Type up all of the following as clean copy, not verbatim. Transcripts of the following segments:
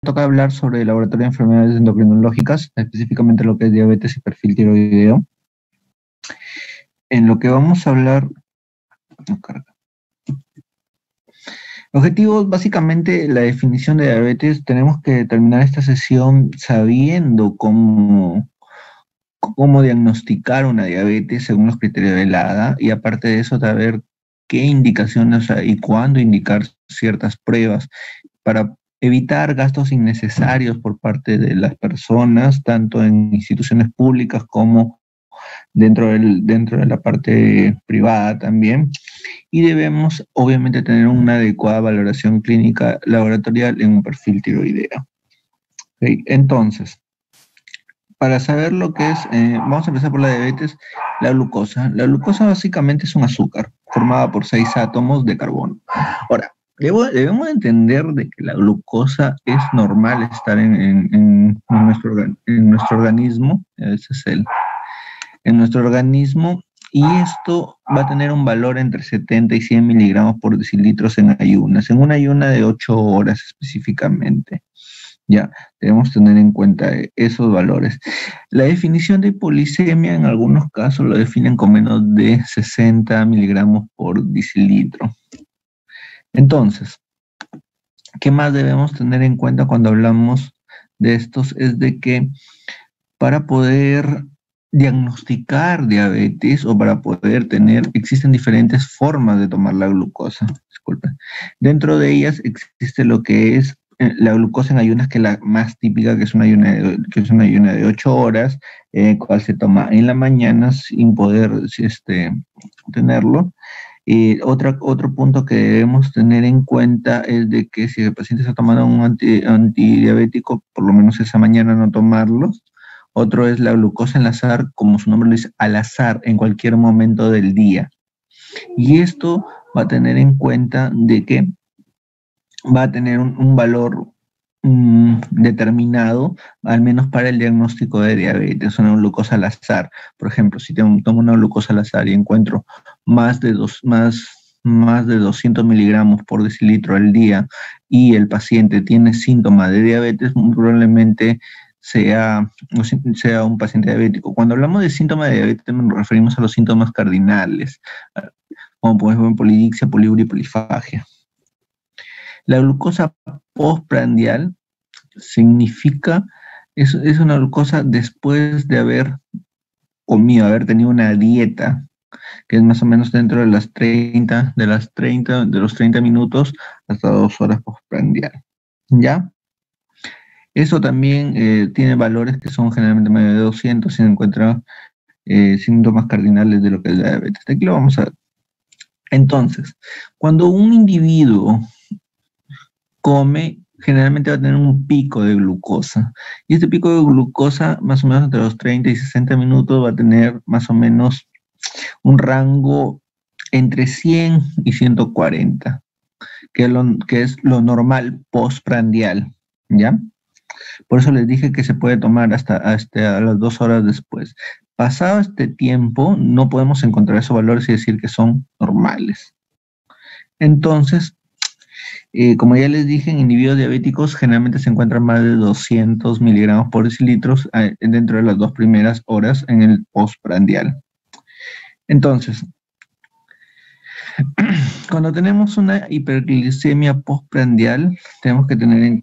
toca hablar sobre el laboratorio de enfermedades endocrinológicas, específicamente lo que es diabetes y perfil tiroideo. En lo que vamos a hablar... no carga. Objetivos, básicamente, la definición de diabetes. Tenemos que terminar esta sesión sabiendo cómo diagnosticar una diabetes según los criterios de la ADA, y aparte de eso, saber qué indicaciones y cuándo indicar ciertas pruebas para evitar gastos innecesarios por parte de las personas, tanto en instituciones públicas como dentro de la parte privada también. Y debemos, obviamente, tener una adecuada valoración clínica laboratorial en un perfil tiroideo. ¿Okay? Entonces, para saber lo que es, vamos a empezar por la diabetes, la glucosa. La glucosa básicamente es un azúcar formada por 6 átomos de carbono. Ahora, debemos entender de que la glucosa es normal estar en nuestro organismo, ese es en nuestro organismo, y esto va a tener un valor entre 70 y 100 miligramos por decilitros en ayunas, en una ayuna de 8 horas específicamente. Ya, debemos tener en cuenta esos valores. La definición de hipoglicemia en algunos casos lo definen con menos de 60 miligramos por decilitro. Entonces, ¿qué más debemos tener en cuenta cuando hablamos de estos? Es de que para poder diagnosticar diabetes o para poder existen diferentes formas de tomar la glucosa. Disculpen. Dentro de ellas existe lo que es la glucosa en ayunas, que es la más típica, que es una ayuna de 8 horas, cual se toma en la mañana sin poder tenerlo. Otro punto que debemos tener en cuenta es de que si el paciente está tomando un antidiabético, por lo menos esa mañana no tomarlos. Otro es la glucosa al azar, como su nombre lo dice, al azar, en cualquier momento del día. Y esto va a tener en cuenta de que va a tener un valor determinado, al menos para el diagnóstico de diabetes, una glucosa al azar. Por ejemplo, si tomo una glucosa al azar y encuentro más de 200 miligramos por decilitro al día y el paciente tiene síntomas de diabetes, muy probablemente sea un paciente diabético. Cuando hablamos de síntomas de diabetes nos referimos a los síntomas cardinales, como por ejemplo polidipsia, poliuria y polifagia. La glucosa postprandial significa, es una glucosa después de haber comido, haber tenido una dieta, que es más o menos dentro de los 30 minutos hasta 2 horas postprandial. ¿Ya? Eso también tiene valores que son generalmente medio de 200 si se encuentran síntomas cardinales de lo que es la diabetes. Aquí lo vamos a ver. Entonces, cuando un individuo come, generalmente va a tener un pico de glucosa. Y este pico de glucosa, más o menos entre los 30 y 60 minutos, va a tener más o menos un rango entre 100 y 140, que es lo normal postprandial, ¿ya? Por eso les dije que se puede tomar hasta a las 2 horas después. Pasado este tiempo, no podemos encontrar esos valores y decir que son normales. Entonces, como ya les dije, en individuos diabéticos generalmente se encuentran más de 200 miligramos por decilitros dentro de las 2 primeras horas en el postprandial. Entonces, cuando tenemos una hiperglicemia postprandial, tenemos que tener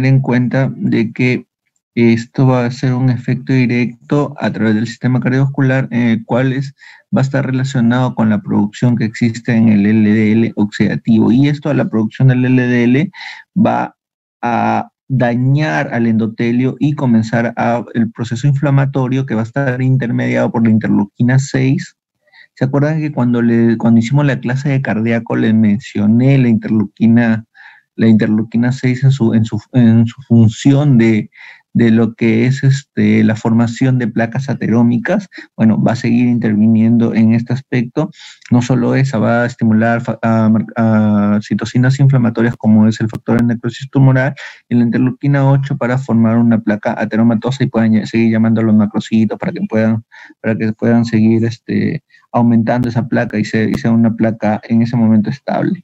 en cuenta de que esto va a ser un efecto directo a través del sistema cardiovascular, en el cual va a estar relacionado con la producción que existe en el LDL oxidativo. Y esto, a la producción del LDL, va a dañar al endotelio y comenzar el proceso inflamatorio, que va a estar intermediado por la interleuquina 6. ¿Se acuerdan que cuando hicimos la clase de cardíaco les mencioné la interleuquina 6 en su función de lo que es la formación de placas aterómicas? Bueno, va a seguir interviniendo en este aspecto. No solo esa, va a estimular a citocinas inflamatorias como es el factor de necrosis tumoral y la interleuquina 8 para formar una placa ateromatosa y puedan seguir llamando a los macrocitos para que puedan seguir aumentando esa placa y sea una placa en ese momento estable.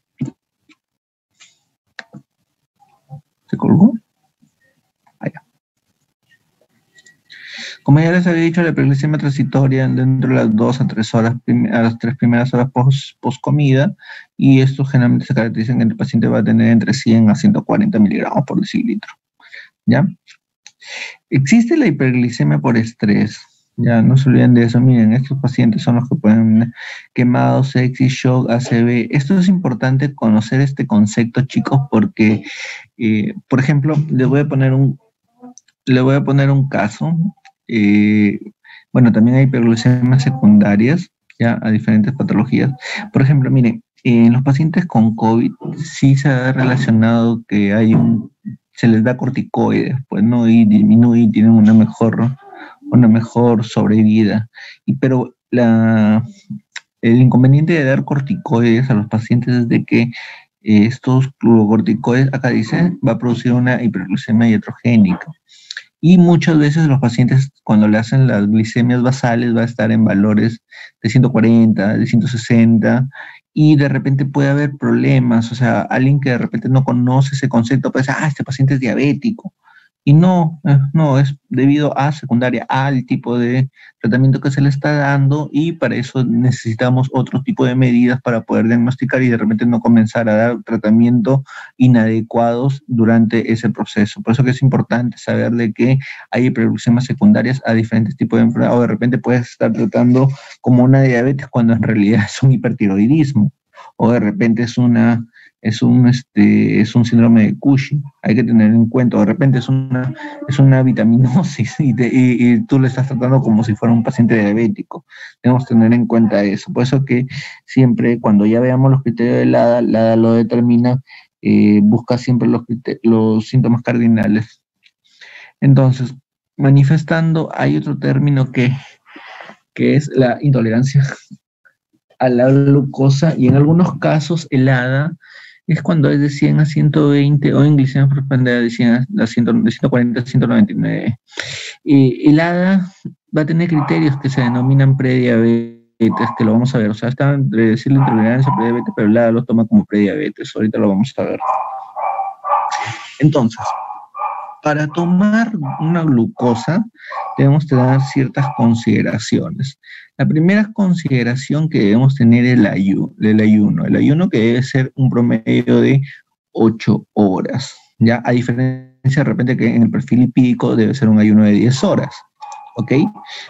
Como ya les había dicho, la hiperglicemia transitoria dentro de las 2 a 3 horas, a las 3 primeras horas post comida, y esto generalmente se caracteriza en que el paciente va a tener entre 100 a 140 miligramos por decilitro, ¿ya? Existe la hiperglicemia por estrés, ya no se olviden de eso. Miren, estos pacientes son los que pueden quemados, sepsis, shock, ACV. Esto es importante conocer este concepto, chicos, porque, por ejemplo, le voy a poner un caso. Eh, bueno, también hay hiperglucemias secundarias, ya, a diferentes patologías. Por ejemplo, miren, en los pacientes con COVID sí se ha relacionado que se les da corticoides, pues, ¿no? Y disminuye y tienen una mejor sobrevida. Pero el inconveniente de dar corticoides a los pacientes es de que estos glucocorticoides, acá dice, va a producir una hiperglucemia iatrogénica. Y muchas veces los pacientes, cuando le hacen las glicemias basales, va a estar en valores de 140, de 160, y de repente puede haber problemas. O sea, alguien que de repente no conoce ese concepto puede decir, este paciente es diabético. Y no, es debido a secundaria, al tipo de tratamiento que se le está dando, y para eso necesitamos otro tipo de medidas para poder diagnosticar y de repente no comenzar a dar tratamiento inadecuados durante ese proceso. Por eso que es importante saber de que hay hiperglucemias secundarias a diferentes tipos de enfermedades, o de repente puedes estar tratando como una diabetes cuando en realidad es un hipertiroidismo, o de repente es un síndrome de Cushing. Hay que tener en cuenta, o de repente es una vitaminosis y tú le estás tratando como si fuera un paciente diabético. Debemos tener en cuenta eso. Por eso que siempre, cuando ya veamos los criterios de LADA lo determina, busca siempre los síntomas cardinales. Entonces, manifestando, hay otro término que es la intolerancia a la glucosa, y en algunos casos el ADA es cuando es de 100 a 120, o en glicemia prospendea de 100 a 140 a 199. El ADA va a tener criterios que se denominan prediabetes, que lo vamos a ver. O sea, está entre decir la intolerancia, prediabetes, pero el ADA lo toma como prediabetes. Ahorita lo vamos a ver. Entonces, para tomar una glucosa debemos tener ciertas consideraciones. La primera consideración que debemos tener es el ayuno. El ayuno, que debe ser un promedio de 8 horas. ¿Ya? A diferencia de repente que en el perfil lipídico debe ser un ayuno de 10 horas. ¿Ok?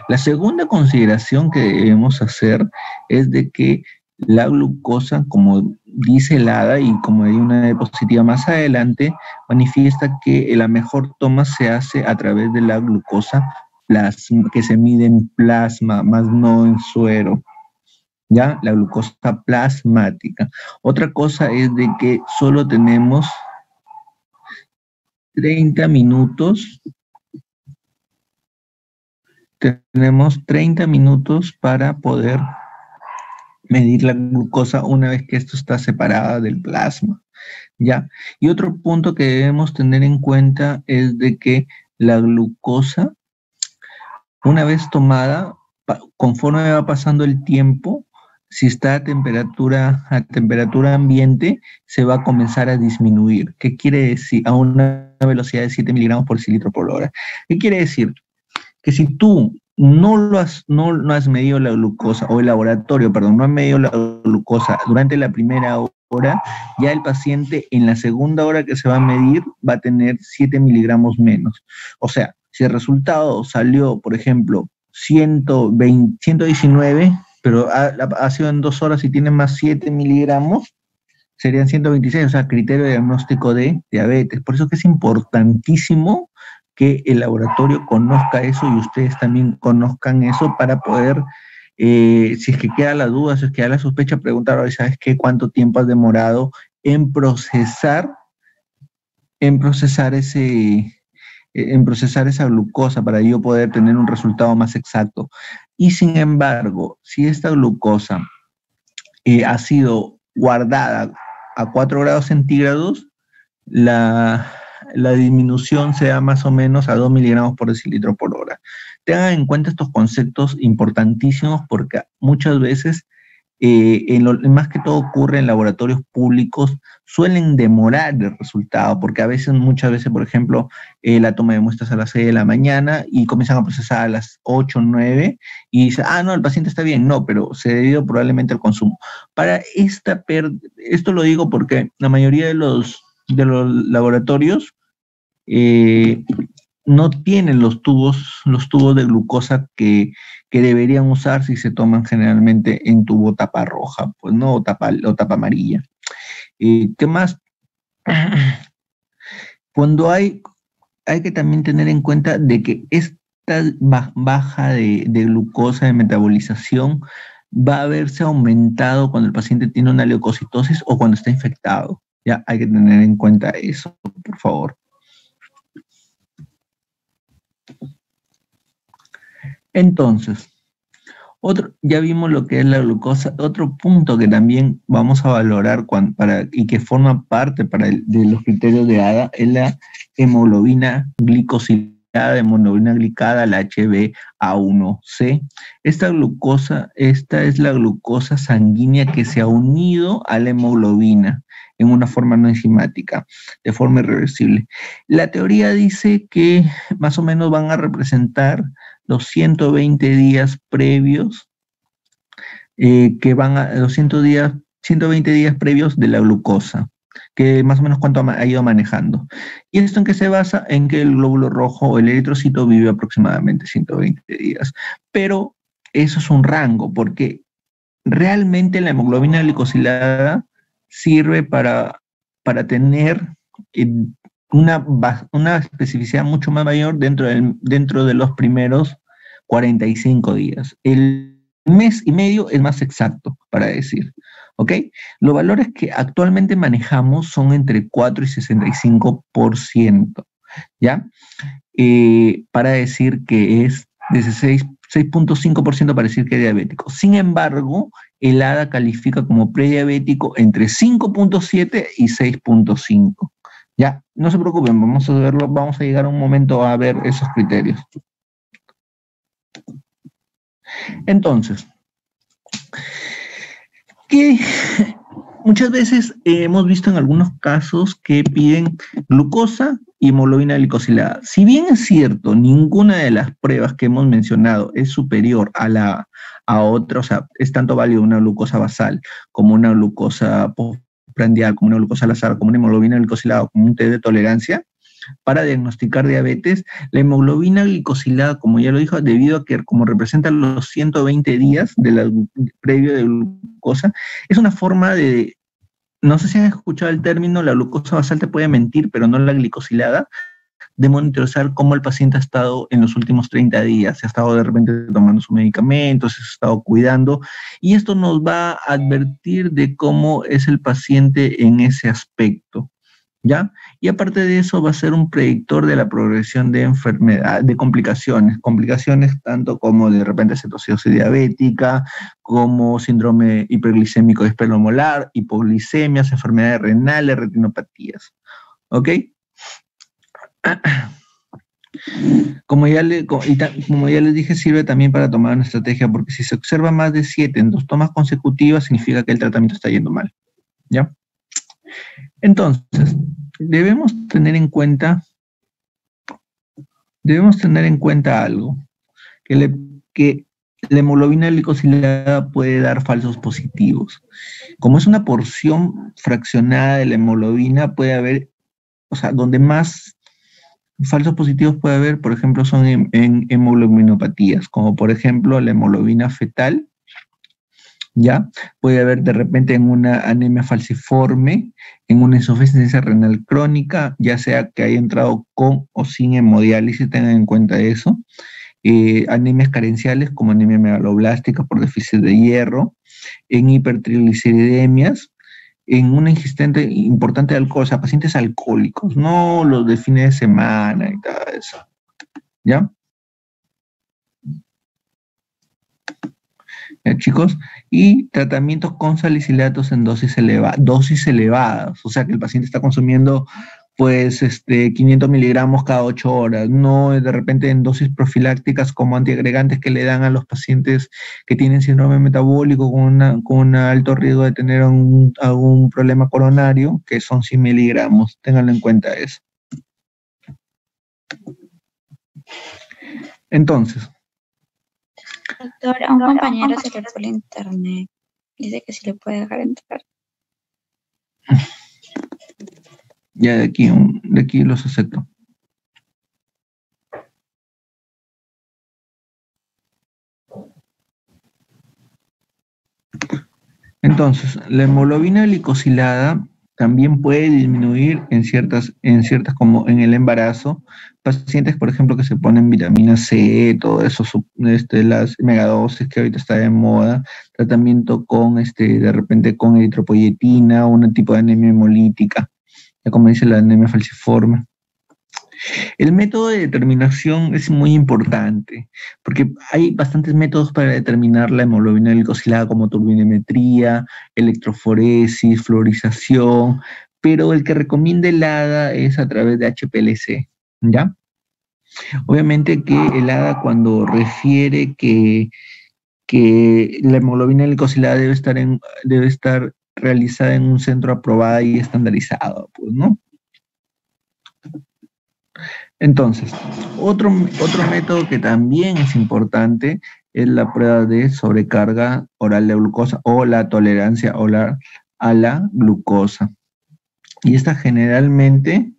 La segunda consideración que debemos hacer es de que la glucosa, como dice el ADA y como hay una diapositiva más adelante, manifiesta que la mejor toma se hace a través de la glucosa plasma, que se mide en plasma, más no en suero. ¿Ya? La glucosa plasmática. Otra cosa es de que solo tenemos 30 minutos. Tenemos 30 minutos para poder medir la glucosa una vez que esto está separada del plasma, ¿ya? Y otro punto que debemos tener en cuenta es de que la glucosa, una vez tomada, conforme va pasando el tiempo, si está a temperatura ambiente, se va a comenzar a disminuir. ¿Qué quiere decir? A una velocidad de 7 miligramos por decilitro por hora. ¿Qué quiere decir? Que si tú no has medido la glucosa, o el laboratorio, perdón, no ha medido la glucosa durante la primera hora, ya el paciente en la segunda hora que se va a medir va a tener 7 miligramos menos. O sea, si el resultado salió, por ejemplo, 119, pero ha sido en 2 horas y tiene más 7 miligramos, serían 126, o sea, criterio de diagnóstico de diabetes. Por eso que es importantísimo que el laboratorio conozca eso y ustedes también conozcan eso para poder, si es que queda la duda, si es que queda la sospecha, preguntar, ¿sabes qué? ¿Cuánto tiempo has demorado en procesar esa glucosa para yo poder tener un resultado más exacto? Y sin embargo, si esta glucosa ha sido guardada a 4 grados centígrados, la disminución sea más o menos a 2 miligramos por decilitro por hora. Tengan en cuenta estos conceptos importantísimos, porque muchas veces más que todo ocurre en laboratorios públicos, suelen demorar el resultado, porque muchas veces, por ejemplo, la toma de muestras a las 6 de la mañana y comienzan a procesar a las 8 9 y dicen, no, el paciente está bien, no, pero se debió probablemente al consumo. Esto lo digo porque la mayoría de los laboratorios eh, no tienen los tubos de glucosa que deberían usar si se toman generalmente en tubo tapa roja, pues no, o tapa amarilla. ¿Qué más? Cuando hay que también tener en cuenta de que esta baja de glucosa, de metabolización, va a verse aumentado cuando el paciente tiene una leucocitosis o cuando está infectado. Ya hay que tener en cuenta eso, por favor. Entonces, ya vimos lo que es la glucosa. Otro punto que también vamos a valorar y que forma parte de los criterios de ADA es la hemoglobina glicosilada, hemoglobina glicada, la HbA1c. Esta es la glucosa sanguínea que se ha unido a la hemoglobina en una forma no enzimática, de forma irreversible. La teoría dice que más o menos van a representar los 120 días previos, los 120 días previos de la glucosa, que más o menos cuánto ha ido manejando. ¿Y esto en qué se basa? En que el glóbulo rojo o el eritrocito vive aproximadamente 120 días. Pero eso es un rango, porque realmente la hemoglobina glicosilada sirve para tener una especificidad mucho más mayor dentro de los primeros 45 días. El mes y medio es más exacto para decir, ¿ok? Los valores que actualmente manejamos son entre 4 y 65%, ¿ya? Para decir que es de 6.5% para decir que es diabético. Sin embargo, el ADA califica como prediabético entre 5.7 y 6.5. Ya, no se preocupen, vamos a verlo, vamos a llegar a un momento a ver esos criterios. Entonces, muchas veces hemos visto en algunos casos que piden glucosa y hemoglobina glicosilada. Si bien es cierto, ninguna de las pruebas que hemos mencionado es superior a otra, o sea, es tanto válido una glucosa basal como una glucosa postprandial, como una glucosa al azar, como una hemoglobina glicosilada, como un test de tolerancia, para diagnosticar diabetes. La hemoglobina glicosilada, como ya lo dijo, debido a que como representa los 120 días previo de glucosa, es una forma de, no sé si han escuchado el término, la glucosa basal te puede mentir, pero no la glicosilada, de monitorizar cómo el paciente ha estado en los últimos 30 días, se ha estado de repente tomando sus medicamentos, se ha estado cuidando, y esto nos va a advertir de cómo es el paciente en ese aspecto. ¿Ya? Y aparte de eso va a ser un predictor de la progresión de enfermedad, de complicaciones tanto como de repente cetoacidosis diabética, como síndrome hiperglicémico espelomolar, hipoglicemias, enfermedades renales, retinopatías. ¿Ok? Como ya les dije, sirve también para tomar una estrategia, porque si se observa más de 7 en 2 tomas consecutivas, significa que el tratamiento está yendo mal. ¿Ya? Entonces, debemos tener en cuenta algo, que la hemoglobina glicosilada puede dar falsos positivos. Como es una porción fraccionada de la hemoglobina, puede haber, o sea, donde más falsos positivos puede haber, por ejemplo, son en hemoglobinopatías, como por ejemplo la hemoglobina fetal, ¿ya? Puede haber de repente en una anemia falciforme, en una insuficiencia renal crónica, ya sea que haya entrado con o sin hemodiálisis, tengan en cuenta eso. Anemias carenciales como anemia megaloblástica por déficit de hierro, en hipertrigliceridemias, en una ingesta importante de alcohol, o sea, pacientes alcohólicos, no los de fines de semana y todo eso, ¿ya? Chicos, y tratamientos con salicilatos en dosis elevadas, o sea que el paciente está consumiendo pues 500 miligramos cada 8 horas, no de repente en dosis profilácticas como antiagregantes que le dan a los pacientes que tienen síndrome metabólico con un alto riesgo de tener algún problema coronario, que son 100 miligramos, ténganlo en cuenta eso. Entonces. Doctor, a un compañero se le fue el internet, dice que sí le puede dejar entrar. Ya de aquí los acepto. Entonces, la hemoglobina glicosilada también puede disminuir en ciertas como en el embarazo. Pacientes, por ejemplo, que se ponen vitamina C, todo eso, las megadosis que ahorita está de moda, tratamiento con, de repente con eritropoyetina, un tipo de anemia hemolítica, ya como dice la anemia falciforme. El método de determinación es muy importante, porque hay bastantes métodos para determinar la hemoglobina glicosilada, como turbidimetría, electroforesis, fluorización, pero el que recomienda el ADA es a través de HPLC, ¿ya? Obviamente que el ADA cuando refiere que la hemoglobina glicosilada debe estar realizada en un centro aprobado y estandarizado, pues, ¿no? Entonces, otro método que también es importante es la prueba de sobrecarga oral de glucosa o la tolerancia oral a la glucosa. Y esta generalmente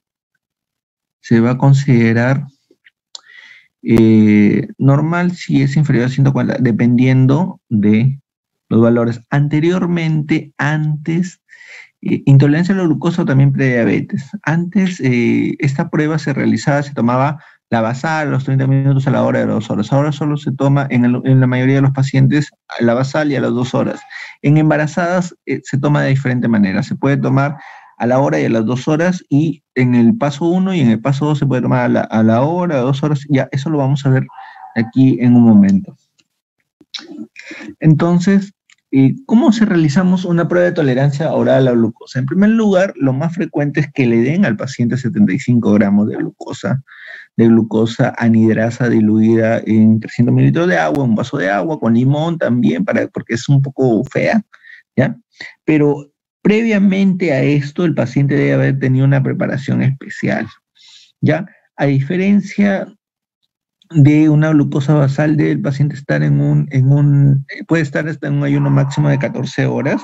se va a considerar normal si es inferior a 140, dependiendo de los valores. Anteriormente, intolerancia a la glucosa o también prediabetes. Antes esta prueba se realizaba, se tomaba la basal a los 30 minutos a la hora de 2 horas. Ahora solo se toma en la mayoría de los pacientes la basal y a las 2 horas. En embarazadas se toma de diferente manera. Se puede tomar a la hora y a las 2 horas, y en el paso 1 y en el paso 2 se puede tomar a la hora, a 2 horas. Ya, eso lo vamos a ver aquí en un momento. Entonces, ¿cómo se realizamos una prueba de tolerancia oral a la glucosa? En primer lugar, lo más frecuente es que le den al paciente 75 gramos de glucosa anidrasa diluida en 300 mililitros de agua, un vaso de agua con limón también, porque es un poco fea, ¿ya? Pero previamente a esto, el paciente debe haber tenido una preparación especial, ¿ya? A diferencia de una glucosa basal, del paciente estar puede estar hasta en un ayuno máximo de 14 horas.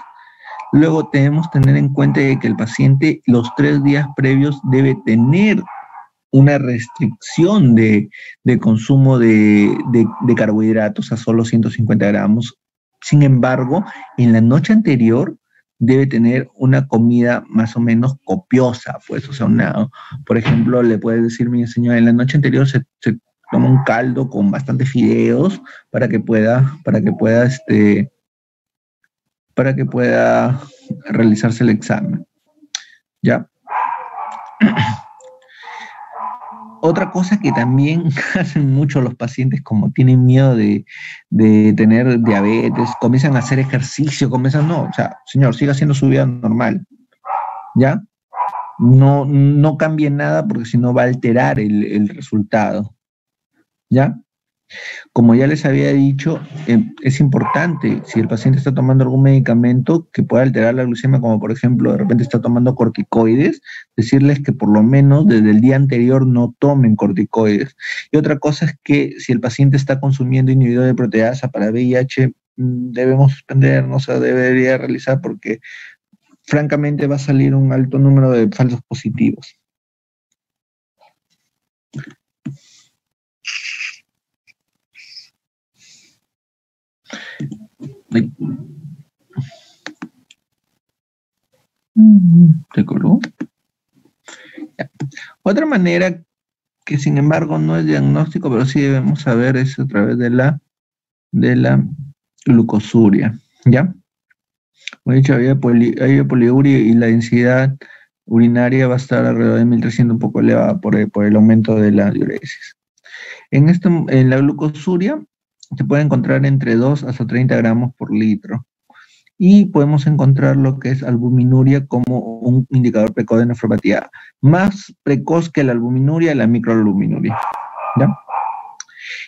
Luego debemos tener en cuenta de que el paciente los 3 días previos debe tener una restricción de consumo de carbohidratos a solo 150 gramos. Sin embargo, en la noche anterior debe tener una comida más o menos copiosa, pues, o sea, por ejemplo, le puede decir, mi señora, en la noche anterior se toma un caldo con bastante fideos para que pueda realizarse el examen, ¿ya? Otra cosa que también hacen mucho los pacientes, como tienen miedo de tener diabetes, comienzan a hacer ejercicio, no, o sea, señor, siga haciendo su vida normal, ¿ya? No cambie nada, porque si no va a alterar el resultado, ¿ya? Como ya les había dicho, es importante, si el paciente está tomando algún medicamento que pueda alterar la glucemia, como por ejemplo de repente está tomando corticoides, decirles que por lo menos desde el día anterior no tomen corticoides. Y otra cosa es que si el paciente está consumiendo inhibidor de proteasa para VIH, debemos suspender, no se debería realizar, porque francamente va a salir un alto número de falsos positivos. ¿Te coló? Otra manera que sin embargo no es diagnóstico, pero sí debemos saber, es a través de la glucosuria, ¿ya? Como he dicho, había poliuria y la densidad urinaria va a estar alrededor de 1300, un poco elevada por el aumento de la diuresis. En la glucosuria se puede encontrar entre 2 hasta 30 gramos por litro. y podemos encontrar lo que es albuminuria como un indicador precoz de nefropatía, más precoz que la albuminuria, la microalbuminuria, ¿ya?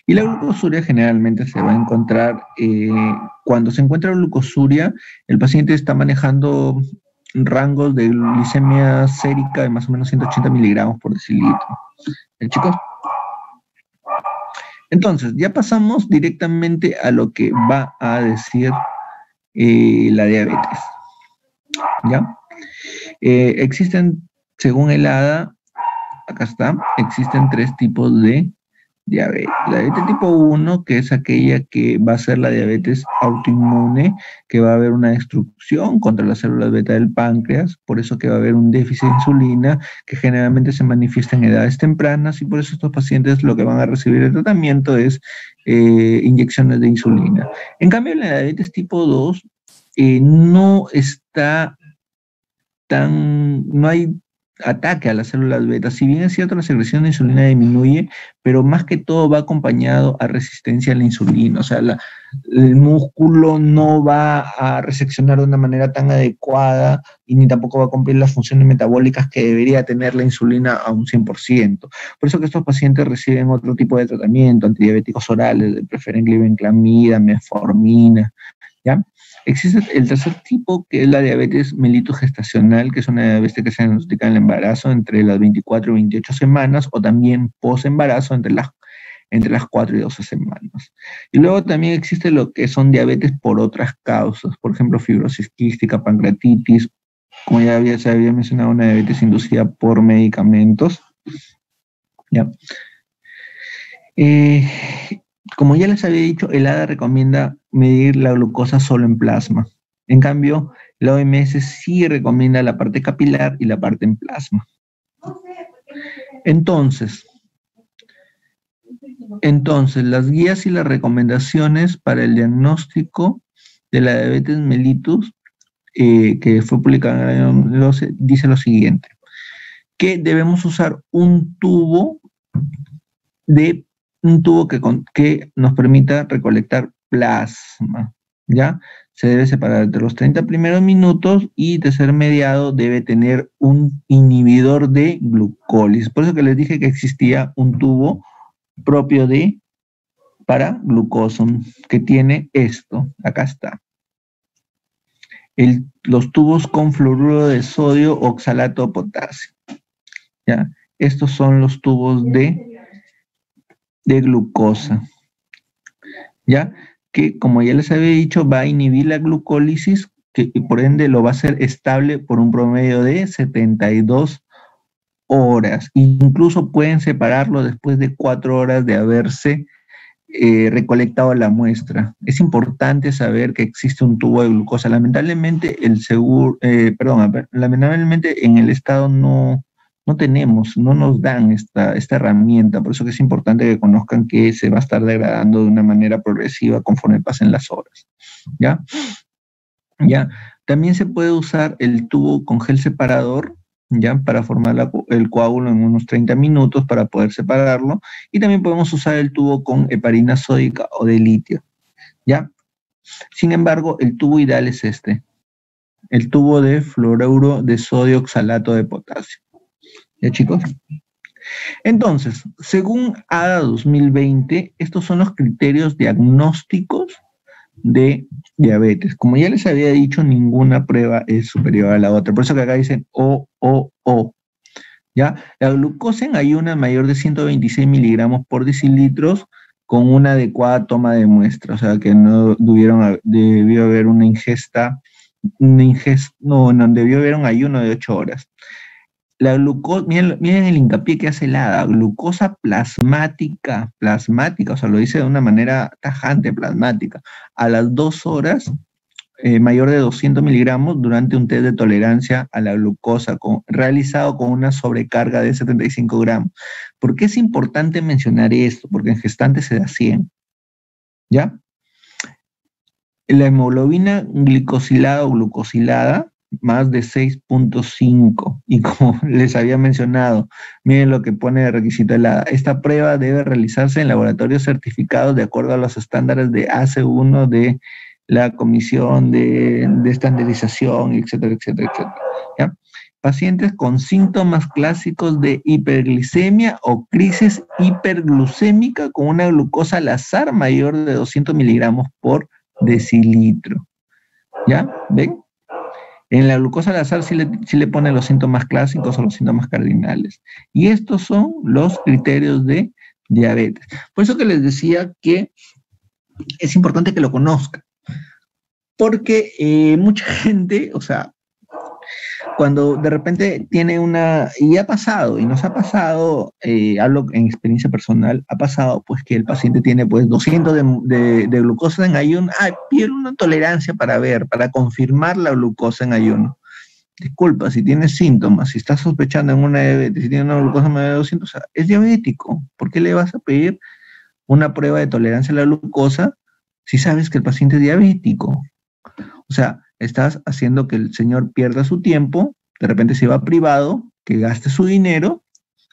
Y la glucosuria generalmente se va a encontrar, cuando se encuentra glucosuria, el paciente está manejando rangos de glicemia sérica de más o menos 180 miligramos por decilitro. Chicos, entonces ya pasamos directamente a lo que va a decir la diabetes, ¿ya? Existen, según el ADA, acá está, existen 3 tipos de diabetes. La diabetes tipo 1, que es aquella que va a ser la diabetes autoinmune, que va a haber una destrucción contra las células beta del páncreas, por eso que va a haber un déficit de insulina, que generalmente se manifiesta en edades tempranas, y por eso estos pacientes lo que van a recibir de tratamiento es inyecciones de insulina. En cambio, la diabetes tipo 2 no está no hay ataque a las células beta. Si bien es cierto, la secreción de insulina disminuye, pero más que todo va acompañado a resistencia a la insulina. O sea, el músculo no va a reseccionar de una manera tan adecuada y ni tampoco va a cumplir las funciones metabólicas que debería tener la insulina a un 100%. Por eso que estos pacientes reciben otro tipo de tratamiento, antidiabéticos orales, de preferencia glibenclamida, metformina, ¿ya? Existe el tercer tipo, que es la diabetes mellitus gestacional, que es una diabetes que se diagnostica en el embarazo entre las 24 y 28 semanas, o también post-embarazo entre las 4 y 12 semanas. Y luego también existe lo que son diabetes por otras causas, por ejemplo, fibrosis quística, pancreatitis, como se había mencionado, una diabetes inducida por medicamentos. ¿Ya? Como ya les había dicho, el ADA recomienda medir la glucosa solo en plasma. En cambio, la OMS sí recomienda la parte capilar y la parte en plasma. Entonces, las guías y las recomendaciones para el diagnóstico de la diabetes mellitus, que fue publicada en el año 2012, dice lo siguiente, que debemos usar un tubo que nos permita recolectar plasma, ¿ya? Se debe separar entre los 30 primeros minutos y de ser mediado debe tener un inhibidor de glucólisis. Por eso que les dije que existía un tubo propio para glucosa, que tiene esto, acá está. Los tubos con fluoruro de sodio, oxalato de potasio, ¿ya? Estos son los tubos de glucosa, ¿ya? Que, como ya les había dicho, va a inhibir la glucólisis, y por ende lo va a hacer estable por un promedio de 72 horas. Incluso pueden separarlo después de 4 horas de haberse recolectado la muestra. Es importante saber que existe un tubo de glucosa. Lamentablemente, lamentablemente en el estado no nos dan esta herramienta, por eso que es importante que conozcan que se va a estar degradando de una manera progresiva conforme pasen las horas, ¿ya? ¿Ya? También se puede usar el tubo con gel separador, ¿ya? Para formar el coágulo en unos 30 minutos para poder separarlo, y también podemos usar el tubo con heparina sódica o de litio, ¿ya? Sin embargo, el tubo ideal es el tubo de fluoruro de sodio oxalato de potasio. ¿Ya, chicos? Entonces, según ADA 2020, estos son los criterios diagnósticos de diabetes. Como ya les había dicho, ninguna prueba es superior a la otra. Por eso que acá dicen O. ¿Ya? La glucosa en ayunas mayor de 126 miligramos por decilitros con una adecuada toma de muestra. O sea, que no debió haber una ingesta, no, debió haber un ayuno de 8 horas. La glucosa, miren el hincapié que hace el ADA, glucosa plasmática, o sea, lo dice de una manera tajante, plasmática, a las 2 horas, mayor de 200 miligramos durante un test de tolerancia a la glucosa realizado con una sobrecarga de 75 gramos. ¿Por qué es importante mencionar esto? Porque en gestantes se da 100, ¿ya? La hemoglobina glicosilada o glucosilada, más de 6.5, y como les había mencionado, miren lo que pone de requisito el ADA. Esta prueba debe realizarse en laboratorios certificados de acuerdo a los estándares de AC1 de la comisión de estandarización, etcétera, etcétera, etcétera. ¿Ya? Pacientes con síntomas clásicos de hiperglicemia o crisis hiperglucémica con una glucosa al azar mayor de 200 miligramos por decilitro. ¿Ya? ¿Ven? En la glucosa al azar sí le ponen los síntomas clásicos o los síntomas cardinales. Y estos son los criterios de diabetes. Por eso que les decía que es importante que lo conozcan. Porque mucha gente, o sea, cuando de repente tiene una, y ha pasado, y nos ha pasado, hablo en experiencia personal, ha pasado pues que el paciente tiene pues 200 de glucosa en ayuno, pide una tolerancia para ver, para confirmar la glucosa en ayuno. Disculpa, si tienes síntomas, si estás sospechando en una diabetes, si tiene una glucosa mayor de 200, o sea, es diabético. ¿Por qué le vas a pedir una prueba de tolerancia a la glucosa si sabes que el paciente es diabético? O sea, estás haciendo que el señor pierda su tiempo, de repente se va privado, que gaste su dinero,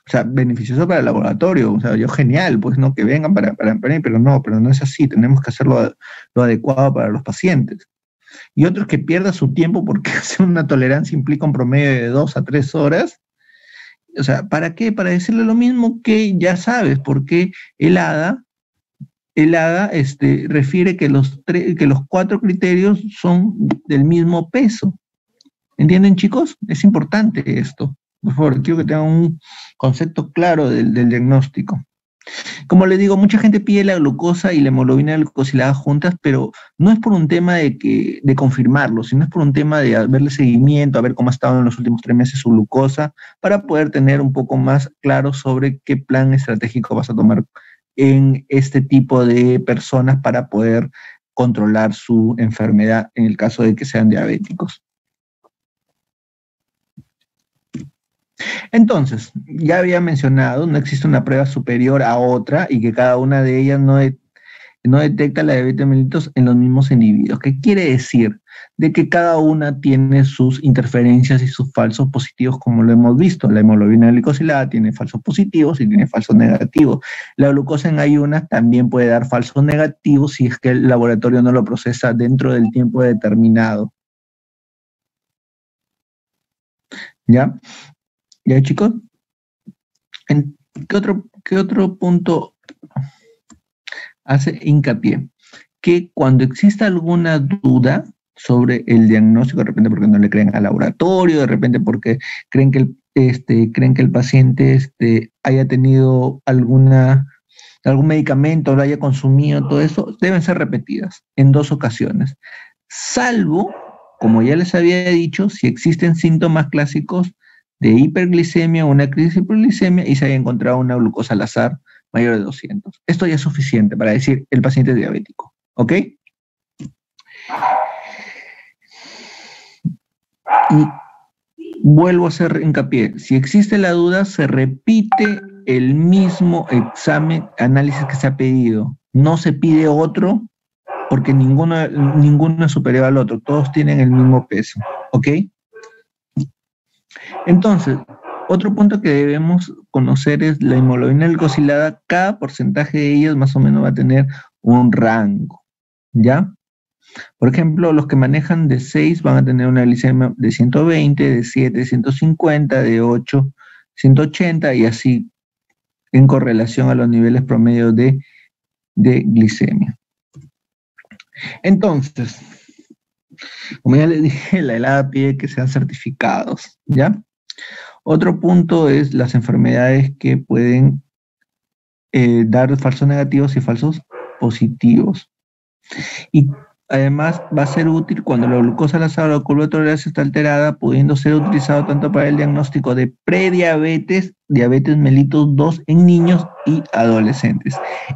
o sea, beneficioso para el laboratorio, o sea, yo genial, pues no, que vengan para mí, pero no es así, tenemos que hacer lo adecuado para los pacientes. Y otros que pierda su tiempo porque hacer una tolerancia implica un promedio de 2 a 3 horas. O sea, ¿para qué? Para decirle lo mismo que ya sabes, porque el ADA refiere que los 4 criterios son del mismo peso. ¿Entienden, chicos? Es importante esto. Por favor, quiero que tengan un concepto claro del diagnóstico. Como les digo, mucha gente pide la glucosa y la hemoglobina glicosilada juntas, pero no es por un tema de confirmarlo, sino es por un tema de verle seguimiento, a ver cómo ha estado en los últimos 3 meses su glucosa, para poder tener un poco más claro sobre qué plan estratégico vas a tomar en este tipo de personas para poder controlar su enfermedad en el caso de que sean diabéticos. Entonces, ya había mencionado, no existe una prueba superior a otra y que cada una de ellas no detecta la diabetes mellitus en los mismos individuos. ¿Qué quiere decir? De que cada una tiene sus interferencias y sus falsos positivos, como lo hemos visto. La hemoglobina glicosilada tiene falsos positivos y tiene falsos negativos. La glucosa en ayunas también puede dar falsos negativos si es que el laboratorio no lo procesa dentro del tiempo determinado. ¿Ya? ¿Ya, chicos? ¿Qué otro punto hace hincapié? Que cuando exista alguna duda sobre el diagnóstico, de repente porque no le creen al laboratorio, de repente porque creen que el paciente haya tenido algún medicamento, lo haya consumido, todo eso, deben ser repetidas en 2 ocasiones. Salvo, como ya les había dicho, si existen síntomas clásicos de hiperglicemia o una crisis de hiperglicemia y se haya encontrado una glucosa al azar mayor de 200. Esto ya es suficiente para decir el paciente es diabético. ¿Ok? Y vuelvo a hacer hincapié. Si existe la duda, se repite el mismo análisis que se ha pedido. No se pide otro porque ninguno es superior al otro. Todos tienen el mismo peso. ¿Ok? Entonces, otro punto que debemos conocer es la hemoglobina glicosilada. Cada porcentaje de ellas más o menos va a tener un rango, ¿ya? Por ejemplo, los que manejan de 6 van a tener una glicemia de 120, de 7, 150, de 8, 180 y así en correlación a los niveles promedio de glicemia. Entonces, como ya les dije, la ELADA pide que sean certificados, ¿ya? Otro punto es las enfermedades que pueden dar falsos negativos y falsos positivos. Y además va a ser útil cuando la glucosa al azar o la curva de tolerancia está alterada, pudiendo ser utilizado tanto para el diagnóstico de prediabetes, diabetes mellitus 2 en niños y adolescentes.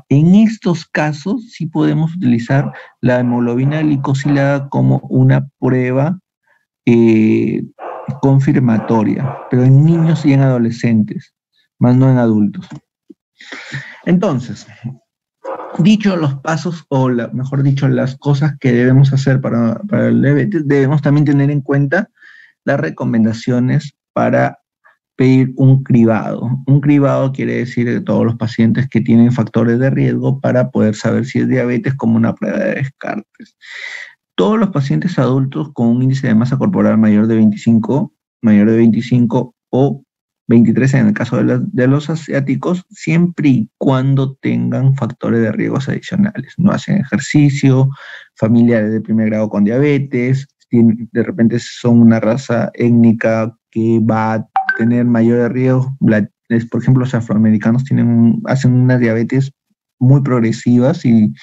En estos casos sí podemos utilizar la hemoglobina glicosilada como una prueba confirmatoria, pero en niños y en adolescentes, más no en adultos. Entonces, dicho los pasos, o mejor dicho, las cosas que debemos hacer para el diabetes, debemos también tener en cuenta las recomendaciones para pedir un cribado. Un cribado quiere decir de todos los pacientes que tienen factores de riesgo para poder saber si es diabetes como una prueba de Descartes. todos los pacientes adultos con un índice de masa corporal mayor de 25 o 23 en el caso de los asiáticos, siempre y cuando tengan factores de riesgos adicionales. No hacen ejercicio, familiares de primer grado con diabetes, de repente son una raza étnica que va a tener mayor riesgo. Por ejemplo, los afroamericanos hacen una diabetes muy progresivas y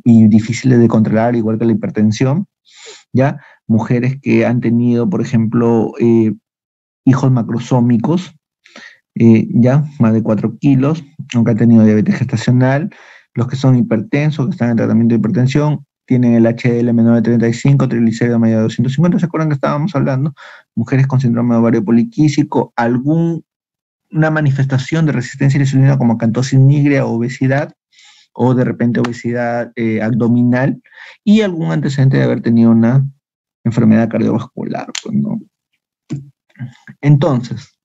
difíciles de controlar, igual que la hipertensión, ¿ya? Mujeres que han tenido, por ejemplo, hijos macrosómicos, ya, más de 4 kilos, aunque han tenido diabetes gestacional, los que son hipertensos, que están en tratamiento de hipertensión, tienen el HDL menor de 35, triglicéridos mayor de 250, ¿se acuerdan que estábamos hablando? Mujeres con síndrome de ovario poliquístico, una manifestación de resistencia a la insulina como acantosis nigrea o obesidad, o de repente obesidad abdominal, y algún antecedente de haber tenido una enfermedad cardiovascular, pues, ¿no? Entonces,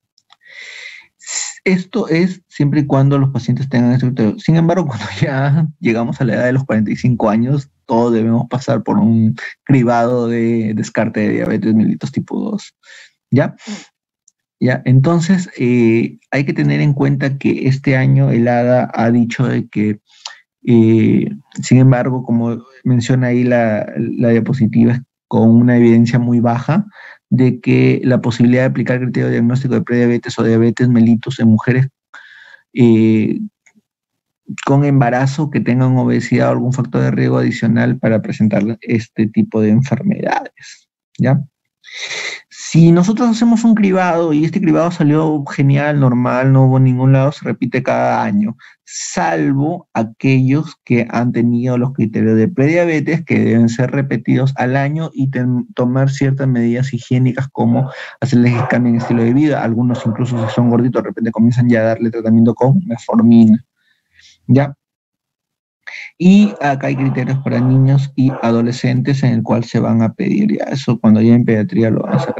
esto es siempre y cuando los pacientes tengan este criterio. Sin embargo, cuando ya llegamos a la edad de los 45 años, todos debemos pasar por un cribado de descarte de diabetes mellitus tipo 2, ¿ya? ¿Ya? Entonces, hay que tener en cuenta que este año el ADA ha dicho de que, sin embargo, como menciona ahí la diapositiva, con una evidencia muy baja, de que la posibilidad de aplicar criterio de diagnóstico de prediabetes o diabetes mellitus en mujeres con embarazo que tengan obesidad o algún factor de riesgo adicional para presentar este tipo de enfermedades, ¿ya? Si nosotros hacemos un cribado y este cribado salió genial, normal, no hubo en ningún lado, se repite cada año, salvo aquellos que han tenido los criterios de prediabetes que deben ser repetidos al año y tomar ciertas medidas higiénicas como hacerles cambio en estilo de vida. Algunos incluso si son gorditos de repente comienzan ya a darle tratamiento con metformina, ¿ya? Y acá hay criterios para niños y adolescentes en el cual se van a pedir, ya eso cuando ya en pediatría lo van a hacer.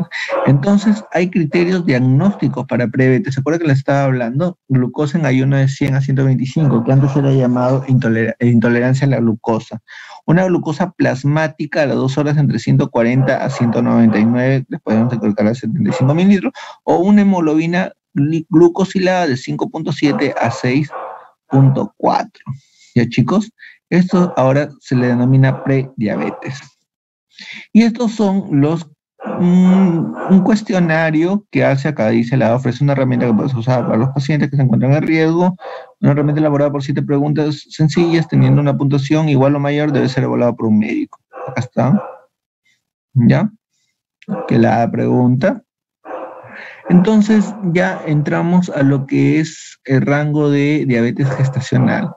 Entonces hay criterios diagnósticos para prediabetes. ¿Se acuerda que les estaba hablando? Glucosa en ayuno de 100 a 125, que antes era llamado intolerancia a la glucosa. Una glucosa plasmática a las 2 horas entre 140 a 199, después vamos a colocar a 75 mililitros, o una hemoglobina glucosilada de 5.7 a 6.4. ¿Ya, chicos? Esto ahora se le denomina prediabetes. Y estos son un cuestionario que hace acá, dice, la ofrece una herramienta que puedes usar para los pacientes que se encuentran en riesgo, una herramienta elaborada por 7 preguntas sencillas, teniendo una puntuación igual o mayor, debe ser evaluada por un médico. Acá está. ¿Ya? Que la pregunta. Entonces ya entramos a lo que es el rango de diabetes gestacional,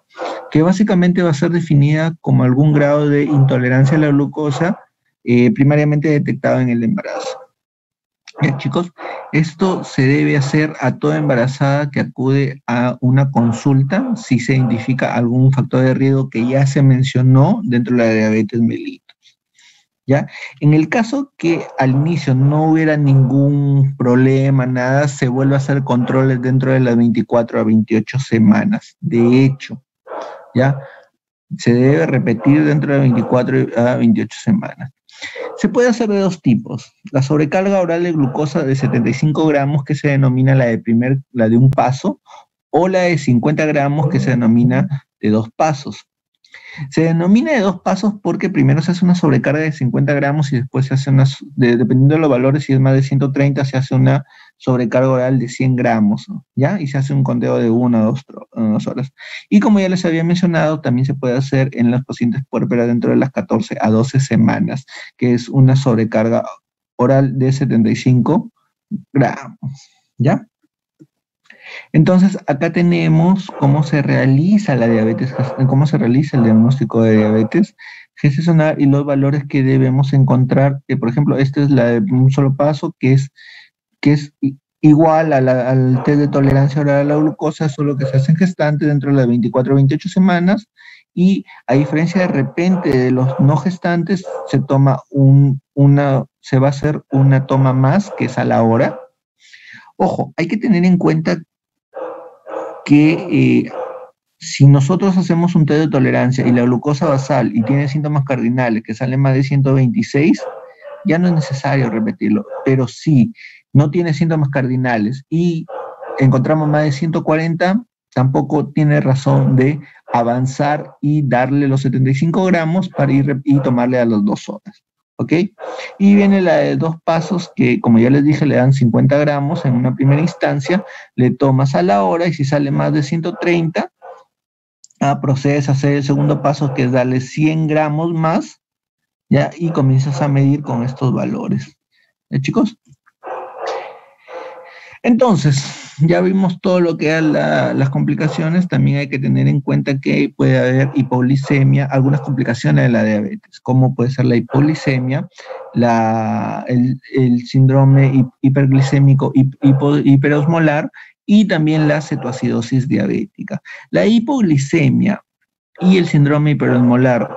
que básicamente va a ser definida como algún grado de intolerancia a la glucosa primariamente detectado en el embarazo. Ya, chicos, esto se debe hacer a toda embarazada que acude a una consulta si se identifica algún factor de riesgo que ya se mencionó dentro de la diabetes mellitus. ¿Ya? En el caso que al inicio no hubiera ningún problema, nada, se vuelve a hacer controles dentro de las 24 a 28 semanas. De hecho, ¿ya? Se debe repetir dentro de 24 a 28 semanas. Se puede hacer de dos tipos. La sobrecarga oral de glucosa de 75 gramos, que se denomina la de un paso, o la de 50 gramos, que se denomina de 2 pasos. Se denomina de 2 pasos porque primero se hace una sobrecarga de 50 gramos y después se hace dependiendo de los valores, si es más de 130, se hace una sobrecarga oral de 100 gramos, ¿ya? Y se hace un conteo de 1 a 2 horas. Y como ya les había mencionado, también se puede hacer en los pacientes puérperas dentro de las 14 a 12 semanas, que es una sobrecarga oral de 75 gramos, ¿ya? Entonces, acá tenemos cómo se realiza la diabetes, cómo se realiza el diagnóstico de diabetes gestacional y los valores que debemos encontrar. Por ejemplo, esta es la de un solo paso, que es igual al test de tolerancia oral a la glucosa, solo que se hace en gestante dentro de las 24 o 28 semanas, y a diferencia de repente de los no gestantes, se toma se va a hacer una toma más, que es a la hora. Ojo, hay que tener en cuenta que si nosotros hacemos un test de tolerancia y la glucosa basal y tiene síntomas cardinales que salen más de 126, ya no es necesario repetirlo. Pero si no tiene síntomas cardinales y encontramos más de 140, tampoco tiene razón de avanzar y darle los 75 gramos para ir y tomarle a las 2 horas. ¿Ok? Y viene la de 2 pasos que, como ya les dije, le dan 50 gramos en una primera instancia, le tomas a la hora y si sale más de 130, procedes a hacer el segundo paso, que es darle 100 gramos más, ¿ya? Y comienzas a medir con estos valores. Chicos? Entonces, ya vimos todo lo que eran las complicaciones. También hay que tener en cuenta que puede haber hipoglicemia, algunas complicaciones de la diabetes, como puede ser la hipoglicemia, el síndrome hiperglicémico hiperosmolar y también la cetoacidosis diabética. La hipoglicemia y el síndrome hiperosmolar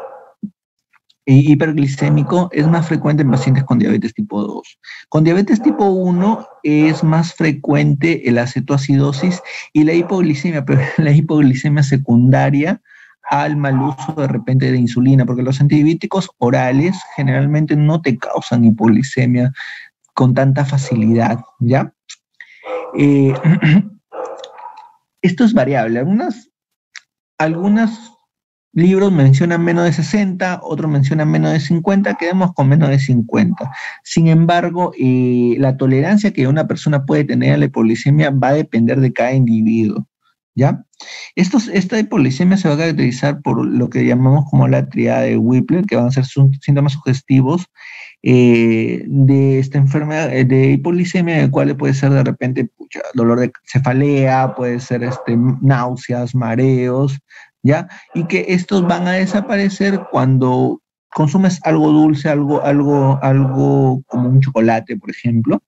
hiperglicémico es más frecuente en pacientes con diabetes tipo 2. Con diabetes tipo 1 es más frecuente la cetoacidosis y la hipoglicemia, pero la hipoglicemia secundaria al mal uso de repente de insulina, porque los antibióticos orales generalmente no te causan hipoglicemia con tanta facilidad, ¿ya? Esto es variable. Algunas libros mencionan menos de 60, otros mencionan menos de 50, quedemos con menos de 50. Sin embargo, la tolerancia que una persona puede tener a la hipoglicemia va a depender de cada individuo, ¿ya? Esta hipoglicemia se va a caracterizar por lo que llamamos como la tríada de Whipple, que van a ser síntomas sugestivos de esta enfermedad de hipoglicemia, el cual puede ser de repente dolor de cefalea, puede ser náuseas, mareos, ¿ya? Y que estos van a desaparecer cuando consumes algo dulce, algo como un chocolate, por ejemplo,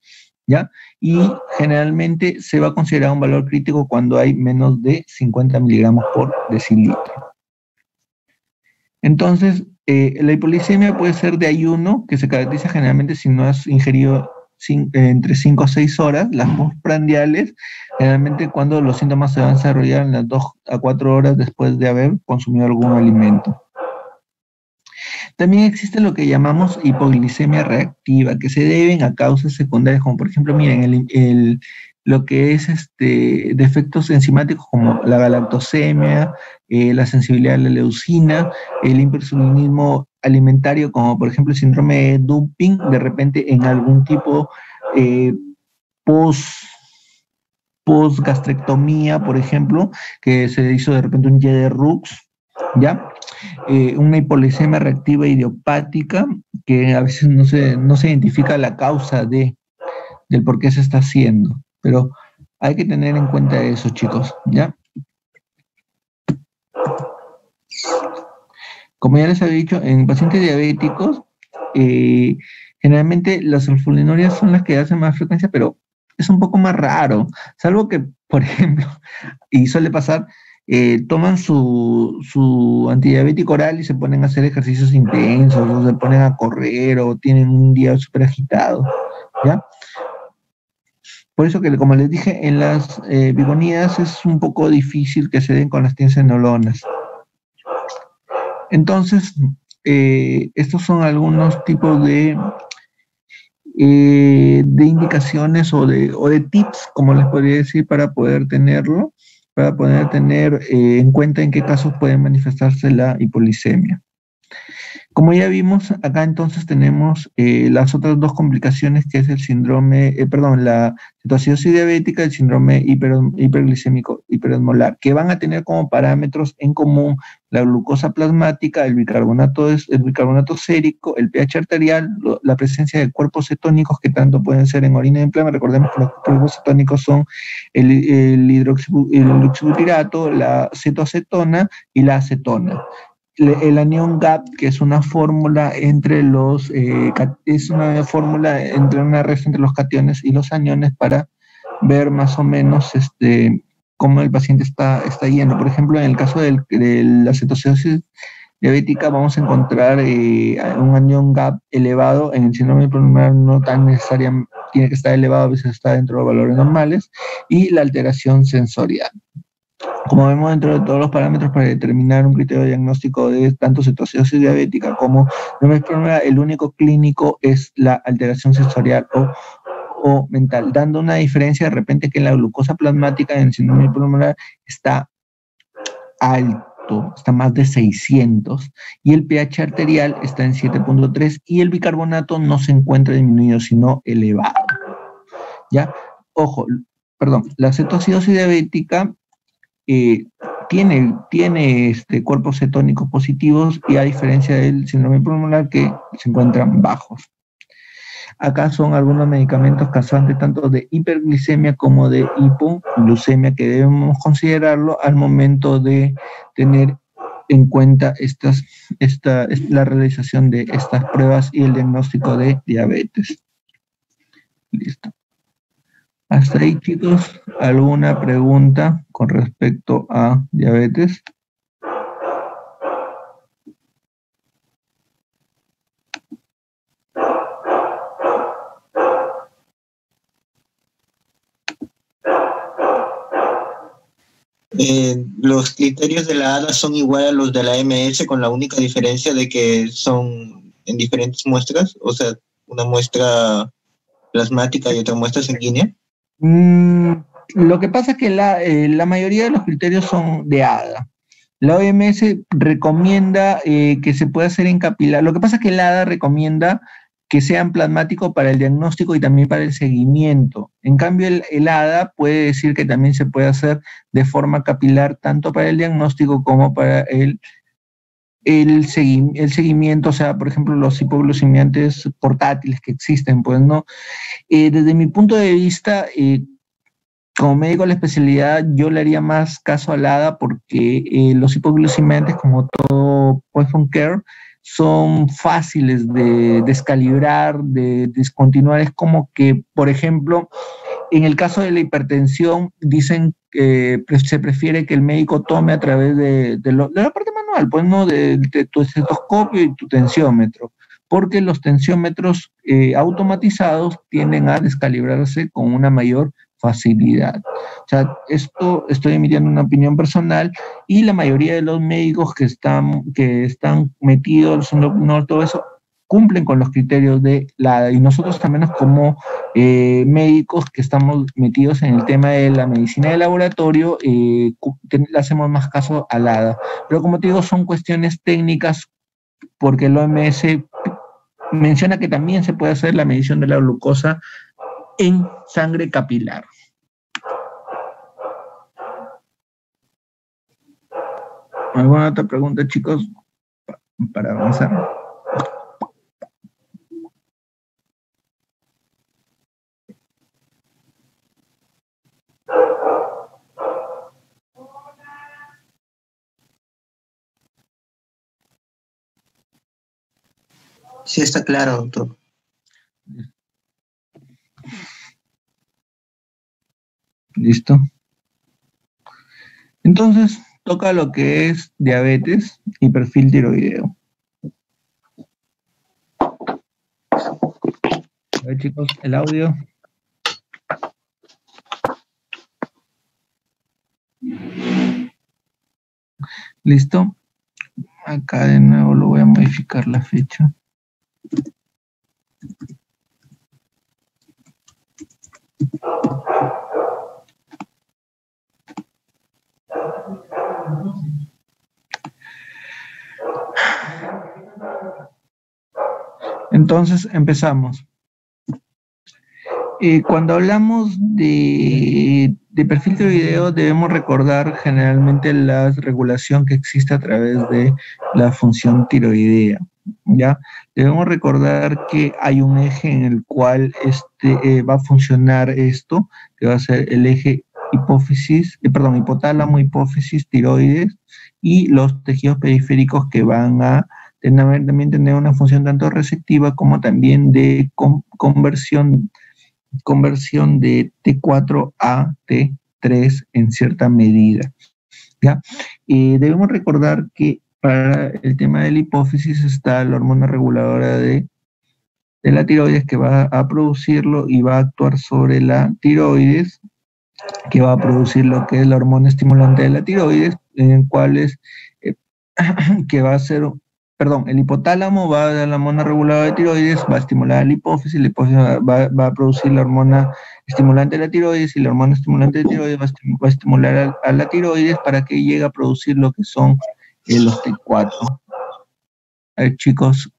¿ya? Y generalmente se va a considerar un valor crítico cuando hay menos de 50 miligramos por decilitro. Entonces, la hipoglicemia puede ser de ayuno, que se caracteriza generalmente si no has ingerido entre 5 a 6 horas, las postprandiales, generalmente cuando los síntomas se van a desarrollar en las 2 a 4 horas después de haber consumido algún alimento. También existe lo que llamamos hipoglicemia reactiva, que se deben a causas secundarias, como por ejemplo, miren, lo que es defectos enzimáticos como la galactosemia, la sensibilidad a la leucina, el hipersulinismo alimentario, como por ejemplo el síndrome de Dumping, de repente en algún tipo post-gastrectomía, por ejemplo, que se hizo de repente un Rux, ¿ya? Una hipoglicemia reactiva idiopática, que a veces no se identifica la causa del por qué se está haciendo, pero hay que tener en cuenta eso, chicos, ¿ya? Como ya les había dicho, en pacientes diabéticos, generalmente las sulfonilurias son las que hacen más frecuencia, pero es un poco más raro, salvo que, por ejemplo, y suele pasar, toman su antidiabético oral y se ponen a hacer ejercicios intensos, o se ponen a correr, o tienen un día súper agitado, ¿ya? Por eso que, como les dije, en las bigonías es un poco difícil que se den con las tiencenolonas. Entonces, estos son algunos tipos de indicaciones o de tips, como les podría decir, para poder tenerlo, para poder tener en cuenta en qué casos puede manifestarse la hipoglicemia. Como ya vimos, acá entonces tenemos las otras dos complicaciones, que es el síndrome, la cetoacidosis diabética y el síndrome hiperglicémico hiperosmolar, que van a tener como parámetros en común la glucosa plasmática, el bicarbonato sérico, el pH arterial, la presencia de cuerpos cetónicos que tanto pueden ser en orina y en plasma. Recordemos que los cuerpos cetónicos son el hidroxibutirato, la cetoacetona y la acetona. El anión GAP, que es una fórmula entre una resta entre los cationes y los aniones para ver más o menos cómo el paciente está yendo. Por ejemplo, en el caso de la cetoacidosis diabética vamos a encontrar un anión GAP elevado. En el síndrome pulmonar no tan necesaria, tiene que estar elevado, a veces está dentro de los valores normales, y la alteración sensorial. Como vemos, dentro de todos los parámetros para determinar un criterio diagnóstico de tanto cetoacidosis diabética como de enfermedad, el único clínico es la alteración sensorial o mental, dando una diferencia de repente que la glucosa plasmática en el síndrome pulmonar está alto, está más de 600, y el pH arterial está en 7.3 y el bicarbonato no se encuentra disminuido, sino elevado. ¿Ya? Ojo, perdón, la cetoacidosis diabética tiene cuerpos cetónicos positivos y a diferencia del síndrome pulmonar que se encuentran bajos. Acá son algunos medicamentos causantes tanto de hiperglicemia como de hipoglucemia que debemos considerarlo al momento de tener en cuenta la realización de estas pruebas y el diagnóstico de diabetes. Listo. Hasta ahí, chicos, ¿alguna pregunta con respecto a diabetes? Los criterios de la ADA son igual a los de la MS, con la única diferencia de que son en diferentes muestras, o sea, una muestra plasmática y otra muestra sanguínea. Lo que pasa es que la mayoría de los criterios son de ADA. La OMS recomienda que se pueda hacer en capilar. Lo que pasa es que la ADA recomienda que sean plasmáticos para el diagnóstico y también para el seguimiento. En cambio, el ADA puede decir que también se puede hacer de forma capilar, tanto para el diagnóstico como para el seguimiento, o sea, por ejemplo, los hipoglucemiantes portátiles que existen, pues, ¿no? Desde mi punto de vista, como médico de la especialidad, yo le haría más caso al ADA porque los hipoglucemiantes, como todo point care, son fáciles de descalibrar, de descontinuar. Es como que, por ejemplo, en el caso de la hipertensión, dicen que se prefiere que el médico tome a través de la parte manual, pues no de tu estetoscopio y tu tensiómetro, porque los tensiómetros automatizados tienden a descalibrarse con una mayor facilidad. O sea, esto estoy emitiendo una opinión personal y la mayoría de los médicos que están metidos en todo eso cumplen con los criterios de la ADA y nosotros también como médicos que estamos metidos en el tema de la medicina de laboratorio le hacemos más caso a la ADA. Pero como te digo, son cuestiones técnicas porque el OMS menciona que también se puede hacer la medición de la glucosa en sangre capilar. ¿Alguna otra pregunta, chicos, para avanzar? Sí, está claro, doctor. Listo. Entonces, toca lo que es diabetes y perfil tiroideo. A ver, chicos, el audio. ¿Listo? Acá de nuevo lo voy a modificar la fecha. Entonces, empezamos. Cuando hablamos de perfil tiroideo, debemos recordar generalmente la regulación que existe a través de la función tiroidea, ¿ya? Debemos recordar que hay un eje en el cual va a funcionar esto, que va a ser el eje hipotálamo, hipófisis, tiroides, y los tejidos periféricos que van a también tener una función tanto receptiva como también de conversión de T4 a T3 en cierta medida, ¿ya? Debemos recordar que para el tema de la hipófisis está la hormona reguladora de la tiroides que va a producirlo y va a actuar sobre la tiroides que va a producir lo que es la hormona estimulante de la tiroides, en cuales que va a ser, perdón, el hipotálamo va a dar la hormona reguladora de tiroides, va a estimular la hipófisis va a producir la hormona estimulante de la tiroides, y la hormona estimulante de tiroides va a estimular a la tiroides para que llegue a producir lo que son los T4. Chicos,